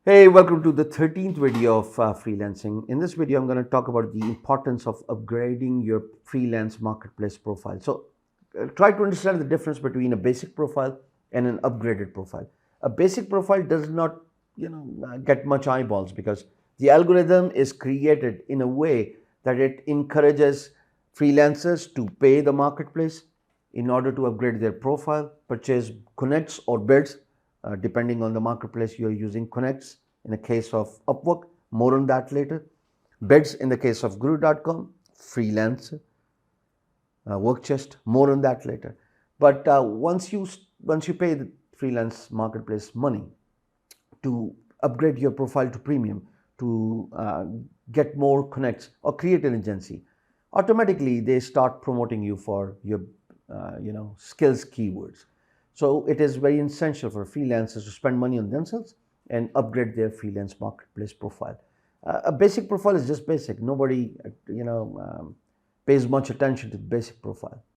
Hey, welcome to the 13th video of freelancing. In this video, I'm going to talk about the importance of upgrading your freelance marketplace profile. So, try to understand the difference between a basic profile and an upgraded profile. A basic profile does not, get much eyeballs because the algorithm is created in a way that it encourages freelancers to pay the marketplace in order to upgrade their profile, purchase connects or bids, depending on the marketplace you're using, connects in the case of Upwork, more on that later, bids in the case of guru.com, freelancer, workchest, more on that later. But once you pay the freelance marketplace money to upgrade your profile to premium, to get more connects or create an agency, automatically they start promoting you for your skills keywords. So it is very essential for freelancers to spend money on themselves and upgrade their freelance marketplace profile. A basic profile is just basic. Nobody pays much attention to the basic profile.